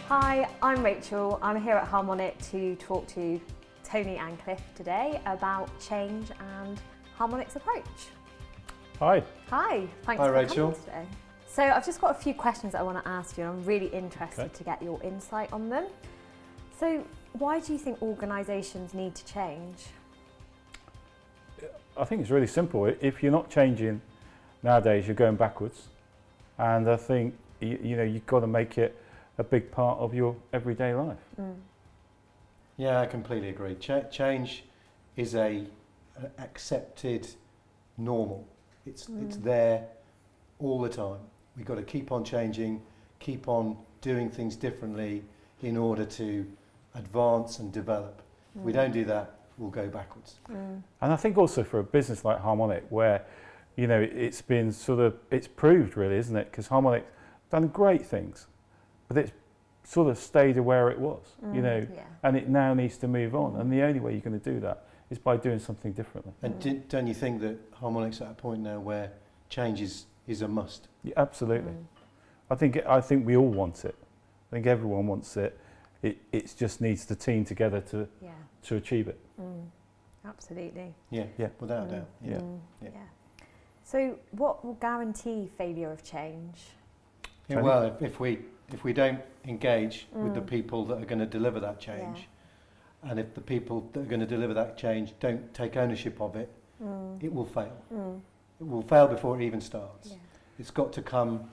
Hi, I'm Rachel. I'm here at Harmonic to talk to Tony and Cliff today about change and Harmonic's approach. Hi. Hi, thanks Hi, for Rachel. coming today. So I've just got a few questions that I want to ask you, and I'm really interested to get your insight on them. So why do you think organisations need to change? I think it's really simple. If you're not changing nowadays, you're going backwards. And I think you've got to make it a big part of your everyday life. Yeah, I completely agree. Change is an accepted normal. It's there all the time. We've got to keep on changing, keep on doing things differently in order to advance and develop. If we don't do that, we'll go backwards. And I think also for a business like Harmonic, where it's been it's proved really, isn't it? Because Harmonic's done great things, but it's sort of stayed where it was, and it now needs to move on. And the only way you're going to do that is by doing something differently. And don't you think that Harmonic's at a point now where change is a must? Yeah, absolutely. I think we all want it. I think everyone wants it. It just needs the team together to achieve it. Absolutely. Yeah, without a doubt. Yeah. So what will guarantee failure of change? Yeah, well, if we don't engage with the people that are going to deliver that change, and if the people that are going to deliver that change don't take ownership of it, it will fail. It will fail before it even starts. Yeah. It's got to come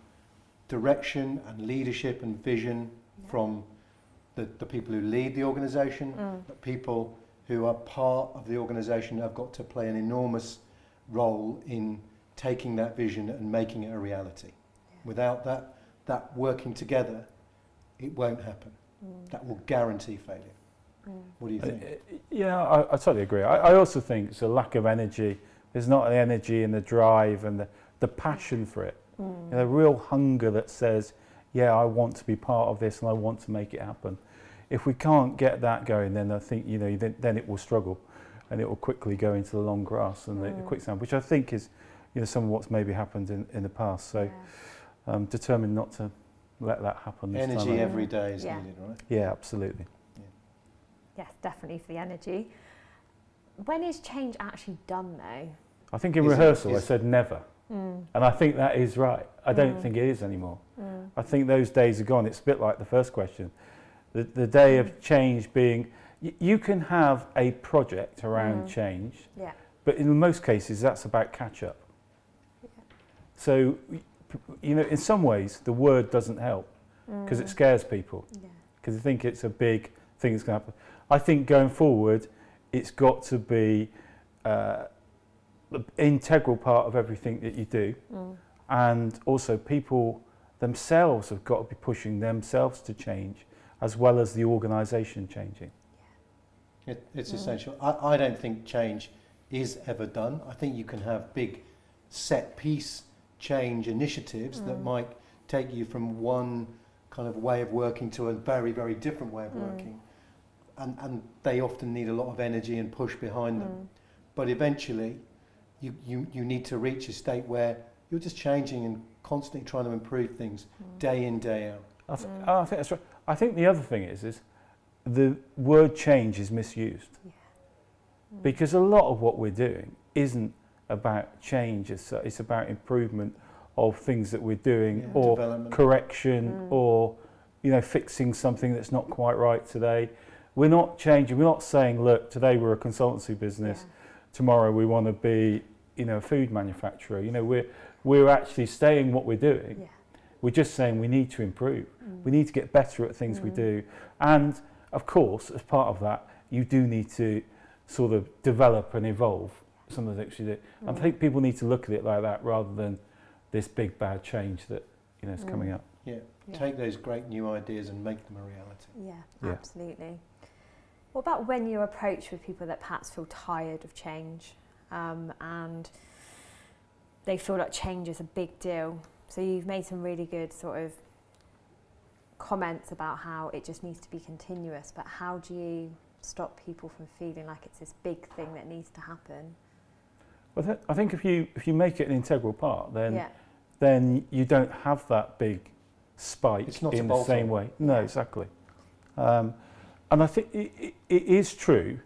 direction and leadership and vision from the people who lead the organisation, the people who are part of the organisation have got to play an enormous role in taking that vision and making it a reality. Without that working together, it won't happen. That will guarantee failure. What do you think? I totally agree. I also think it's a lack of energy. There's not the energy and the drive and the passion for it. The real hunger that says, I want to be part of this and I want to make it happen. If we can't get that going, then I think then it will struggle, and it will quickly go into the long grass and the quicksand, which I think is some of what's maybe happened in the past. So I'm determined not to let that happen this time. Energy every day is needed, right? Yeah, absolutely. Yes, definitely for the energy. When is change actually done though? I think in rehearsal I said never. And I think that is right. I don't think it is anymore. I think those days are gone. It's a bit like the first question. The day of change being, you can have a project around change, but in most cases that's about catch up. So, in some ways the word doesn't help because it scares people because they think it's a big thing that's going to happen. I think going forward it's got to be an integral part of everything that you do, and also people themselves have got to be pushing themselves to change as well as the organisation changing. It's essential. I don't think change is ever done. I think you can have big set piece change initiatives that might take you from one kind of way of working to a very, very different way of working. And they often need a lot of energy and push behind them. But eventually you need to reach a state where you're just changing and constantly trying to improve things day in, day out. I think that's right. I think the other thing is the word change is misused. Because a lot of what we're doing isn't about change, it's about improvement of things that we're doing, or correction, or fixing something that's not quite right today. We're not changing. We're not saying, look, today we're a consultancy business, tomorrow we want to be a food manufacturer. We're actually saying what we're doing. We're just saying we need to improve. We need to get better at things we do. And of course, as part of that, you do need to sort of develop and evolve some of the things you do. I think people need to look at it like that rather than this big bad change that is coming up. Take those great new ideas and make them a reality. Yeah, absolutely. What about when you're approached with people that perhaps feel tired of change and they feel like change is a big deal? So you've made some really good sort of comments about how it just needs to be continuous, but how do you stop people from feeling like it's this big thing that needs to happen? Well, I think if you make it an integral part, then you don't have that big spike It's not in a the same way. No, exactly. And I think it is true,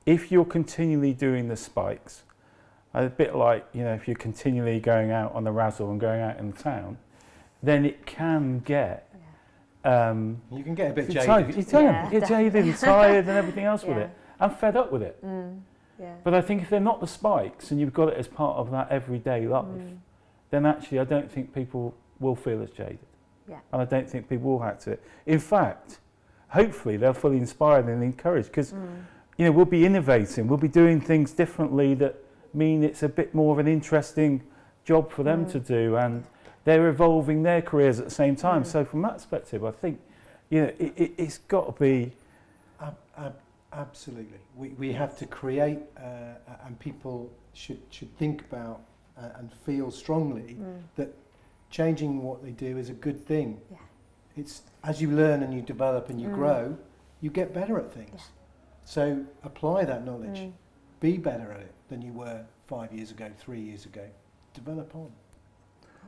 if you're continually doing the spikes, a bit like, you know, if you're continually going out on the razzle and going out in the town, then it can get... you can get a bit you're jaded. You're jaded and tired and everything else with Yeah. it, and fed up with it. Yeah. But I think if they're not the spikes and you've got it as part of that everyday life, then actually I don't think people will feel as jaded. Yeah. And I don't think people will have to. In fact, hopefully they'll feel inspired and encouraged, because you know, we'll be innovating, we'll be doing things differently that mean it's a bit more of an interesting job for them to do, and they're evolving their careers at the same time. So from that perspective, I think, you know, it's got to be... Absolutely. We have to create, and people should think about and feel strongly that changing what they do is a good thing. Yeah. It's as you learn and you develop and you grow, you get better at things. Yeah. So apply that knowledge. Be better at it than you were 5 years ago, 3 years ago. Develop on.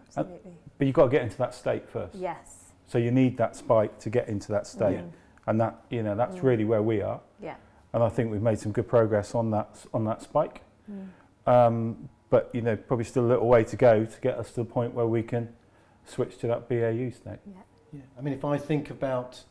Absolutely. But you've got to get into that state first. Yes. So you need that spike to get into that state. And that, you know, that's really where we are. Yeah. And I think we've made some good progress on that spike. But, you know, probably still a little way to go to get us to the point where we can switch to that BAU state. Yeah. I mean, if I think about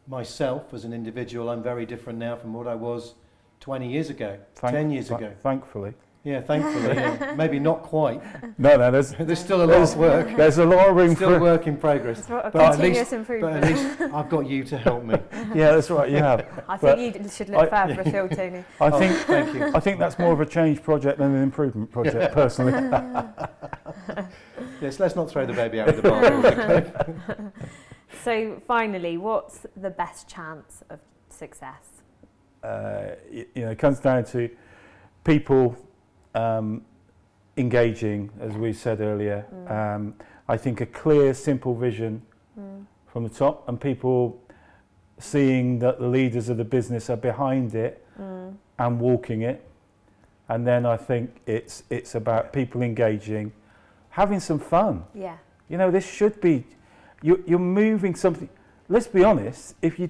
myself as an individual, I'm very different now from what I was 20 years ago, 10 years ago. Thankfully. Yeah, thankfully. Yeah. Maybe not quite. No, There's still a lot of work. There's a lot of room Still a work in progress. It's a But continuous improvement. But at least I've got you to help me. Yeah, that's right, you have. I think you should look further afield, Tony. I think, Thank you. I think that's more of a change project than an improvement project, personally. Yes, let's not throw the baby out with the bathwater. So finally, what's the best chance of success? You know, it comes down to people engaging, as we said earlier. I think a clear, simple vision from the top, and people seeing that the leaders of the business are behind it and walking it. And then I think it's about people engaging, having some fun. Yeah. You know, this should be, you're moving something. Let's be honest, if you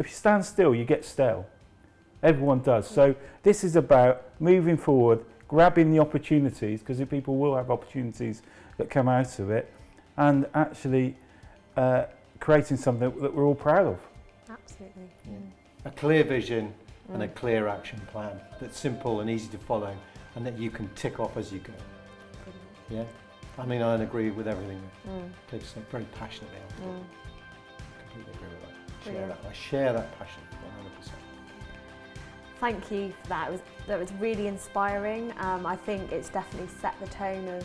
stand still, you get stale. Everyone does. So this is about moving forward, grabbing the opportunities, because people will have opportunities that come out of it, and actually creating something that we're all proud of. Absolutely. A clear vision and a clear action plan that's simple and easy to follow, and that you can tick off as you go. Yeah? I mean, I agree with everything Cliff said, very passionately. I completely agree with that. I share that passion 100%. Thank you for that. That was really inspiring. I think it's definitely set the tone of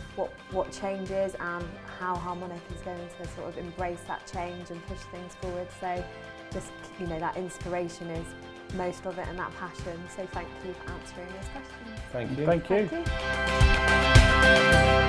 what change is and how Harmonic is going to sort of embrace that change and push things forward. So just, you know, that inspiration is most of it, and that passion. So thank you for answering those questions. Thank you. Thank you. Thank you.